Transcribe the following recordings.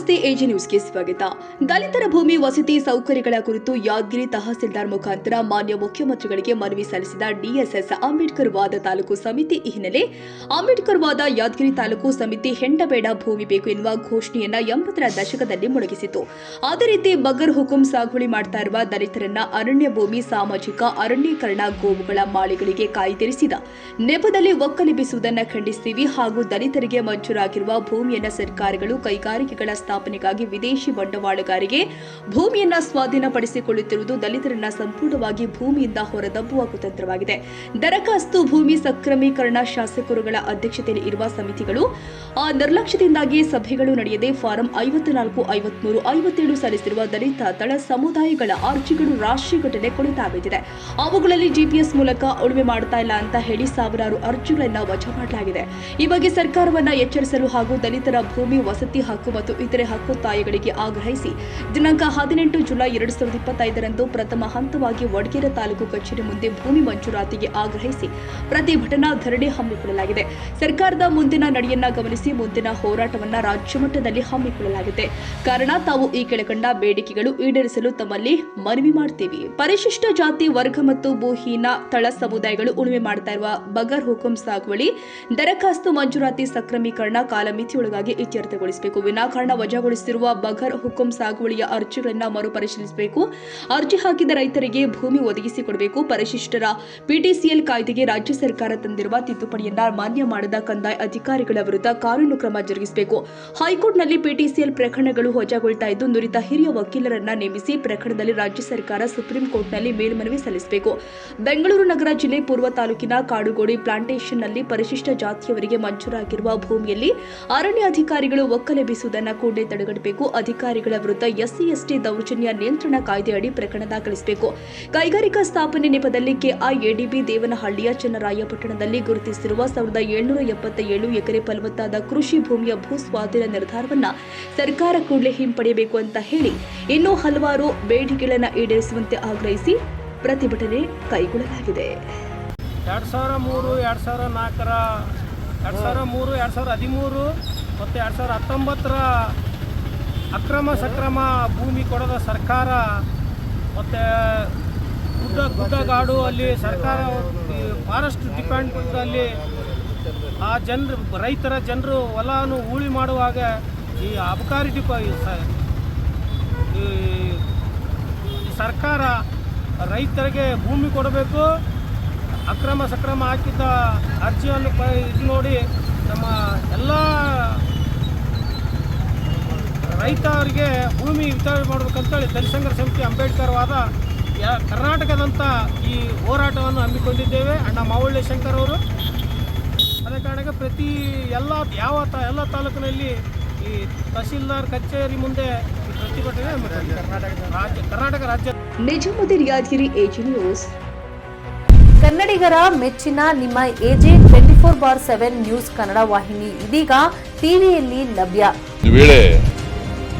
ನಮಸ್ತೆ, ಎಜಿ ನ್ಯೂಸ್ಗೆ ಸ್ವಾಗತ. ದಲಿತರ ಭೂಮಿ ವಸತಿ ಸೌಕರ್ಯಗಳ ಕುರಿತು ಯಾದಗಿರಿ ತಹಸೀಲ್ದಾರ್ ಮುಖಾಂತರ ಮಾನ್ಯ ಮುಖ್ಯಮಂತ್ರಿಗಳಿಗೆ ಮನವಿ ಸಲ್ಲಿಸಿದ ಡಿಎಸ್ಎಸ್ ಅಂಬೇಡ್ಕರ್ ವಾದ ತಾಲೂಕು ಸಮಿತಿ. ಈ ಹಿನ್ನೆಲೆ ಅಂಬೇಡ್ಕರ್ ವಾದ ಯಾದಗಿರಿ ತಾಲೂಕು ಸಮಿತಿ ಹೆಂಡಬೇಡ ಭೂಮಿ ಬೇಕು ಎನ್ನುವ ಘೋಷಣೆಯನ್ನ 80ರ ದಶಕದಲ್ಲಿ ಮೊಳಗಿಸಿತು. ಅದೇ ರೀತಿ ಬಗರ್ ಹುಕುಂ ಸಾಗುವಳಿ ಮಾಡ್ತಾ ಇರುವ ದಲಿತರನ್ನ ಅರಣ್ಯ ಭೂಮಿ, ಸಾಮಾಜಿಕ ಅರಣ್ಯೀಕರಣ, ಗೋವುಗಳ ಮಾಳಿಗಳಿಗೆ ಕಾಯ್ದಿರಿಸಿದ ನೆಪದಲ್ಲಿ ಒಕ್ಕಲೆಬ್ಬಿಸುವುದನ್ನು ಖಂಡಿಸುತ್ತೀವಿ. ಹಾಗೂ ದಲಿತರಿಗೆ ಮಂಜೂರಾಗಿರುವ ಭೂಮಿಯನ್ನ ಸರ್ಕಾರಗಳು ಕೈಗಾರಿಕೆಗಳ ಸ್ಥಾಪನೆಗಾಗಿ ವಿದೇಶಿ ಬಂಡವಾಳಗಾರಿಗೆ ಭೂಮಿಯನ್ನ ಸ್ವಾಧೀನಪಡಿಸಿಕೊಳ್ಳುತ್ತಿರುವುದು ದಲಿತರನ್ನ ಸಂಪೂರ್ಣವಾಗಿ ಭೂಮಿಯಿಂದ ಹೊರದಬ್ಬುವ ಕುತಂತ್ರವಾಗಿದೆ. ದರಖಾಸ್ತು ಭೂಮಿ ಸಕ್ರಮೀಕರಣ ಶಾಸಕರುಗಳ ಅಧ್ಯಕ್ಷತೆಯಲ್ಲಿ ಇರುವ ಸಮಿತಿಗಳು ನಿರ್ಲಕ್ಷ್ಯದಿಂದಾಗಿ ಸಭೆಗಳು ನಡೆಯದೆ ಫಾರಂ 54, 53, 57 ಸಲ್ಲಿಸಿರುವ ದಲಿತ ತಳ ಸಮುದಾಯಗಳ ಅರ್ಜಿಗಳು ರಾಶಿಗಟ್ಟಲೆ ಕೊಳಿತಾ ಬಿದ್ದಿದೆ. ಅವುಗಳಲ್ಲಿ ಜಿಪಿಎಸ್ ಮೂಲಕ ಉಳುಮೆ ಮಾಡ್ತಾ ಇಲ್ಲ ಅಂತ ಹೇಳಿ ಸಾವಿರಾರು ಅರ್ಜಿಗಳನ್ನು ವಜಾ ಮಾಡಲಾಗಿದೆ. ಈ ಬಗ್ಗೆ ಸರ್ಕಾರವನ್ನ ಎಚ್ಚರಿಸಲು ಹಾಗೂ ದಲಿತರ ಭೂಮಿ ವಸತಿ ಹಕ್ಕು ಮತ್ತು ಇತರೆ ಹಕ್ಕೊತ್ತಾಯಗಳಿಗೆ ಆಗ್ರಹಿಸಿ ದಿನಾಂಕ 18 ಜುಲೈ 2025ರಂದು ಪ್ರಥಮ ಹಂತವಾಗಿ ವಡಗೇರ ತಾಲೂಕು ಕಚೇರಿ ಮುಂದೆ ಭೂಮಿ ಮಂಜೂರಾತಿಗೆ ಆಗ್ರಹಿಸಿ ಪ್ರತಿಭಟನಾ ಧರಣಿ ಹಮ್ಮಿಕೊಳ್ಳಲಾಗಿದೆ. ಸರ್ಕಾರದ ಮುಂದಿನ ನಡೆಯನ್ನ ಗಮನಿಸಿ ಮುಂದಿನ ಹೋರಾಟವನ್ನ ರಾಜ್ಯ ಮಟ್ಟದಲ್ಲಿ ಹಮ್ಮಿಕೊಳ್ಳಲಾಗಿದೆ. ಕಾರಣ ತಾವು ಈ ಕೆಳಕಂಡ ಬೇಡಿಕೆಗಳು ಈಡೇರಿಸಲು ತಮ್ಮಲ್ಲಿ ಮನವಿ ಮಾಡ್ತೀವಿ. ಪರಿಶಿಷ್ಟ ಜಾತಿ, ವರ್ಗ ಮತ್ತು ಭೂಹೀನ ತಳ ಸಮುದಾಯಗಳು ಉಳುಮೆ ಮಾಡ್ತಾ ಇರುವ ಬಗರ್ ಹುಕುಂ ಸಾಗುವಳಿ ದರಖಾಸ್ತು ಮಂಜೂರಾತಿ ಸಕ್ರಮೀಕರಣ ಕಾಲಮಿತಿಯೊಳಗಾಗಿ ಇತ್ಯರ್ಥಗೊಳಿಸಬೇಕು. ವಿನಾಕಾರಣ ವಜಾಗೊಳಿಸಿರುವ ಬಗರ್ ಹುಕುಂ ಸಾಗುವಳಿಯ ಅರ್ಜಿಗಳನ್ನು ಮರುಪರಿಶೀಲಿಸಬೇಕು. ಅರ್ಜಿ ಹಾಕಿದ ರೈತರಿಗೆ ಭೂಮಿ ಒದಗಿಸಿಕೊಡಬೇಕು. ಪರಿಶಿಷ್ಟರ ಪಿಟಿಸಿಎಲ್ ಕಾಯ್ದೆಗೆ ರಾಜ್ಯ ಸರ್ಕಾರ ತಂದಿರುವ ತಿದ್ದುಪಡಿಯನ್ನ ಮಾನ್ಯ ಮಾಡದ ಕಂದಾಯ ಅಧಿಕಾರಿಗಳ ವಿರುದ್ಧ ಕಾನೂನು ಕ್ರಮ ಜರುಗಿಸಬೇಕು. ಹೈಕೋರ್ಟ್ನಲ್ಲಿ ಪಿಟಿಸಿಎಲ್ ಪ್ರಕರಣಗಳು ವಜಾಗೊಳ್ತಾ ಇದ್ದು ನುರಿತ ಹಿರಿಯ ವಕೀಲರನ್ನ ನೇಮಿಸಿ ಪ್ರಕರಣದಲ್ಲಿ ರಾಜ್ಯ ಸರ್ಕಾರ ಸುಪ್ರೀಂ ಕೋರ್ಟ್ನಲ್ಲಿ ಮೇಲ್ಮನವಿ ಸಲ್ಲಿಸಬೇಕು. ಬೆಂಗಳೂರು ನಗರ ಜಿಲ್ಲೆ ಪೂರ್ವ ತಾಲೂಕಿನ ಕಾಡುಗೋಡಿ ಪ್ಲಾಂಟೇಷನ್ನಲ್ಲಿ ಪರಿಶಿಷ್ಟ ಜಾತಿಯವರಿಗೆ ಮಂಜೂರಾಗಿರುವ ಭೂಮಿಯಲ್ಲಿ ಅರಣ್ಯ ಅಧಿಕಾರಿಗಳು ಒಕ್ಕಲೆಬ್ಬಿಸುವುದನ್ನು ಕೂಡಲೇ ತಡೆಗಟ್ಟಬೇಕು. ಅಧಿಕಾರಿಗಳ ವಿರುದ್ಧ ಎಸ್ಸಿ ಎಸ್ಟಿ ದೌರ್ಜನ್ಯ ನಿಯಂತ್ರಣ ಕಾಯ್ದೆಯಡಿ ಪ್ರಕರಣ ದಾಖಲಿಸಬೇಕು. ಕೈಗಾರಿಕಾ ಸ್ಥಾಪನೆ ನೆಪದಲ್ಲಿ ಕೆಐಎಡಿಬಿ ದೇವನಹಳ್ಳಿಯ ಚನ್ನರಾಯಪಟ್ಟಣದಲ್ಲಿ ಗುರುತಿಸಿರುವ 1777 ಎಕರೆ ಫಲವತ್ತಾದ ಕೃಷಿ ಭೂಮಿಯ ಭೂ ಸ್ವಾಧೀನ ನಿರ್ಧಾರವನ್ನ ಸರ್ಕಾರ ಕೂಡಲೇ ಹಿಂಪಡೆಯಬೇಕು ಅಂತ ಹೇಳಿ ಇನ್ನೂ ಹಲವಾರು ಬೇಡಿಕೆಗಳನ್ನು ಈಡೇರಿಸುವಂತೆ ಆಗ್ರಹಿಸಿ ಪ್ರತಿಭಟನೆ ಕೈಗೊಳ್ಳಲಾಗಿದೆ. 2003, 2013 ಮತ್ತು 2019ರ ಅಕ್ರಮ ಸಕ್ರಮ ಭೂಮಿ ಕೊಡದ ಸರ್ಕಾರ ಮತ್ತು ಗುಡ್ಡಗಾಡು ಅಲ್ಲಿ ಸರ್ಕಾರ ಫಾರೆಸ್ಟ್ ಡಿಪಾರ್ಟ್ಮೆಂಟಲ್ಲಿ ಆ ರೈತರ ಜನರು ಹೊಲವನ್ನು ಉಳಿ ಮಾಡುವಾಗ ಈ ಅಬಕಾರಿ ಸರ್ಕಾರ ರೈತರಿಗೆ ಭೂಮಿ ಕೊಡಬೇಕು. ಅಕ್ರಮ ಸಕ್ರಮ ಹಾಕಿದ್ದ ಅರ್ಜಿಯನ್ನು ಇದು ನೋಡಿ ನಮ್ಮ ಎಲ್ಲ ರೈತರಿಗೆ ಭೂಮಿ ವಿತರಣೆ ಮಾಡಬೇಕಂತೇಳಿ ದಲಿತ ಸಂಘರ್ಷ ಸಮಿತಿ ಅಂಬೇಡ್ಕರ್ ವಾದ ಕರ್ನಾಟಕದಂಥ ಈ ಹೋರಾಟವನ್ನು ಹಮ್ಮಿಕೊಂಡಿದ್ದೇವೆ. ಅಣ್ಣ ಮಾವಳ್ಳಿ ಶಂಕರ್ ಅವರು ಅದೇ ಕಾರಣಕ್ಕೆ ಪ್ರತಿ ಎಲ್ಲ ತಾಲೂಕಿನಲ್ಲಿ ಈ ತಹಸೀಲ್ದಾರ್ ಕಚೇರಿ ಮುಂದೆ ಈ ಪ್ರತಿಭಟನೆ ಕರ್ನಾಟಕ ರಾಜ್ಯ. Nizamuddin, Yadagiri, AG news. ಕನ್ನಡಿಗರ ಮೆಚ್ಚಿನ ನಿಮ್ಮ ಎಜೆ 24/7 ನ್ಯೂಸ್ ಕನ್ನಡ ವಾಹಿನಿ ಇದೀಗ ಟಿವಿಯಲ್ಲಿ ಲಭ್ಯ. ವೇಳೆ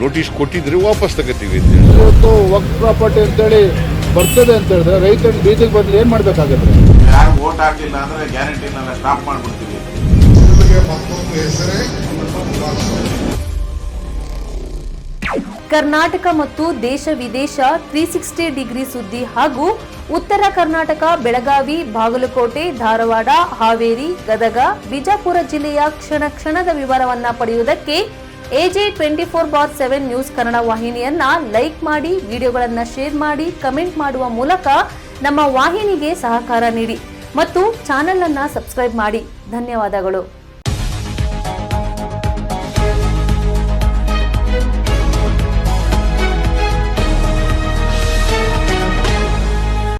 ನೋಟಿಸ್ ಕೊಟ್ಟಿದ್ರೆ ವಾಪಸ್ ತಗೋತೀವಿ. ಇವತ್ತು ವಕ್ಫ್ ಪ್ರಾಪರ್ಟಿ ಅಂತೇಳಿ ಬರ್ತದೆ ಅಂತ ಹೇಳಿದ್ರೆ ರೈತರ ಬೀದಿಗೆ ಬಂದ್ರೆ ಏನ್ ಮಾಡ್ಬೇಕಾಗತ್ತೆ? ಯಾರು ವೋಟ್ ಹಾಕಿಲ್ಲ ಅಂದ್ರೆ ಗ್ಯಾರಂಟಿನೆಲ್ಲ ಸ್ಟಾಪ್ ಮಾಡ್ಬಿಡ್ತೀವಿ. ಕರ್ನಾಟಕ ಮತ್ತು ದೇಶ ವಿದೇಶ 360 ಡಿಗ್ರಿ ಸುದ್ದಿ ಹಾಗೂ ಉತ್ತರ ಕರ್ನಾಟಕ, ಬೆಳಗಾವಿ, ಬಾಗಲಕೋಟೆ, ಧಾರವಾಡ, ಹಾವೇರಿ, ಗದಗ, ಬಿಜಾಪುರ ಜಿಲ್ಲೆಯ ಕ್ಷಣ ಕ್ಷಣದ ವಿವರವನ್ನ ಪಡೆಯುವುದಕ್ಕೆ ಎಜೆ 24/7 ನ್ಯೂಸ್ ಕನ್ನಡ ವಾಹಿನಿಯನ್ನ ಲೈಕ್ ಮಾಡಿ, ವಿಡಿಯೋಗಳನ್ನ ಶೇರ್ ಮಾಡಿ, ಕಮೆಂಟ್ ಮಾಡುವ ಮೂಲಕ ನಮ್ಮ ವಾಹಿನಿಗೆ ಸಹಕಾರ ನೀಡಿ ಮತ್ತು ಚಾನೆಲ್ ಅನ್ನ ಸಬ್ಸ್ಕ್ರೈಬ್ ಮಾಡಿ. ಧನ್ಯವಾದಗಳು.